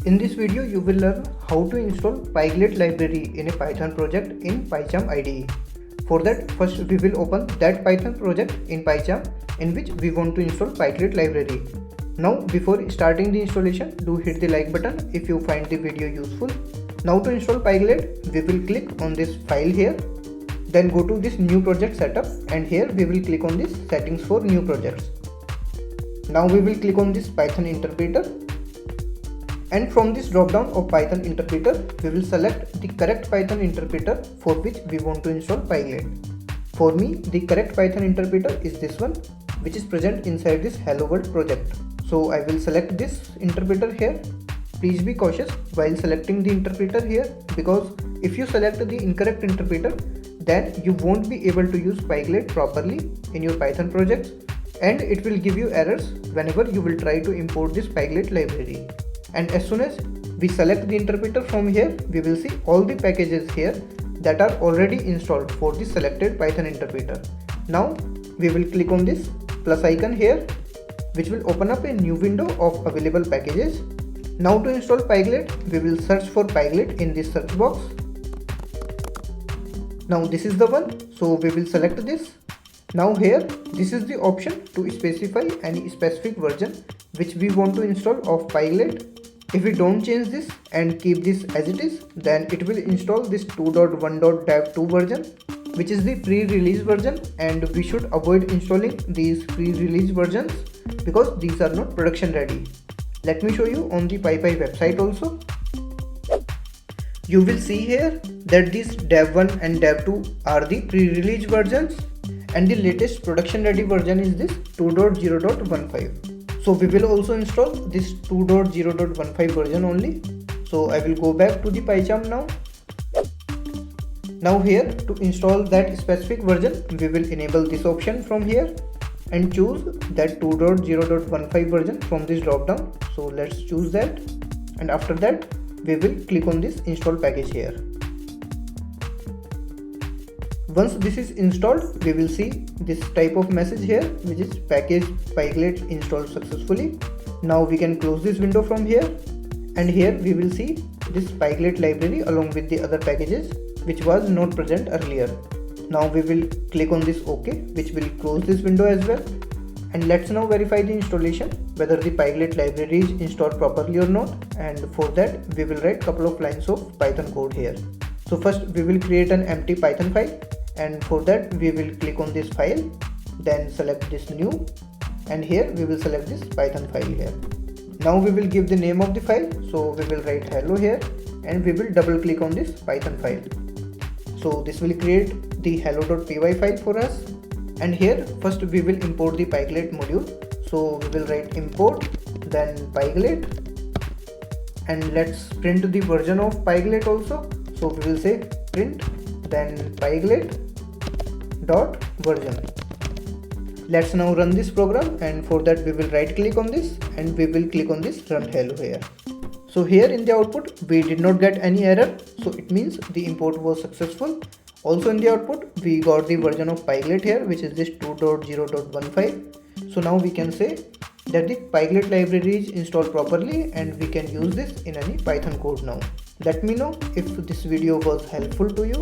In this video, you will learn how to install Pyglet library in a Python project in Pycharm IDE. For that, first we will open that Python project in Pycharm in which we want to install Pyglet library. Now, before starting the installation, do hit the like button if you find the video useful. Now to install Pyglet, we will click on this file here. Then go to this new project setup, and here we will click on this settings for new projects. Now we will click on this Python interpreter. And from this drop down of Python interpreter, we will select the correct Python interpreter for which we want to install Pyglet. For me, the correct Python interpreter is this one, which is present inside this Hello World project. So I will select this interpreter here. Please be cautious while selecting the interpreter here, because if you select the incorrect interpreter, then you won't be able to use Pyglet properly in your Python projects, and it will give you errors whenever you will try to import this Pyglet library. And as soon as we select the interpreter from here, we will see all the packages here that are already installed for the selected Python interpreter. Now we will click on this plus icon here, which will open up a new window of available packages. Now to install Pyglet, we will search for Pyglet in this search box. Now this is the one, so we will select this. Now here, this is the option to specify any specific version which we want to install of Pyglet. If we don't change this and keep this as it is, then it will install this 2.1.dev2 version, which is the pre-release version, and we should avoid installing these pre-release versions because these are not production ready. Let me show you on the PyPy website also. You will see here that these dev1 and dev2 are the pre-release versions, and the latest production ready version is this 2.0.15. So we will also install this 2.0.15 version only. So I will go back to the Pycharm now. Now here, to install that specific version, we will enable this option from here and choose that 2.0.15 version from this drop down. So let's choose that, and after that we will click on this install package here. Once this is installed, we will see this type of message here, which is package Pyglet installed successfully. Now we can close this window from here, and here we will see this Pyglet library along with the other packages which was not present earlier. Now we will click on this OK, which will close this window as well. And let's now verify the installation, whether the Pyglet library is installed properly or not. And for that, we will write couple of lines of Python code here. So first we will create an empty Python file, and for that we will click on this file, then select this new, and here we will select this Python file here. Now we will give the name of the file, so we will write hello here, and we will double click on this Python file. So this will create the hello.py file for us, and here first we will import the Pyglet module. So we will write import, then Pyglet, and let's print the version of Pyglet also. So we will say print, then Pyglet dot version. Let's now run this program, and for that we will right click on this and we will click on this run hello here. So here in the output we did not get any error, so it means the import was successful. Also in the output we got the version of Pyglet here, which is this 2.0.15. So now we can say that the Pyglet library is installed properly and we can use this in any Python code now. Let me know if this video was helpful to you.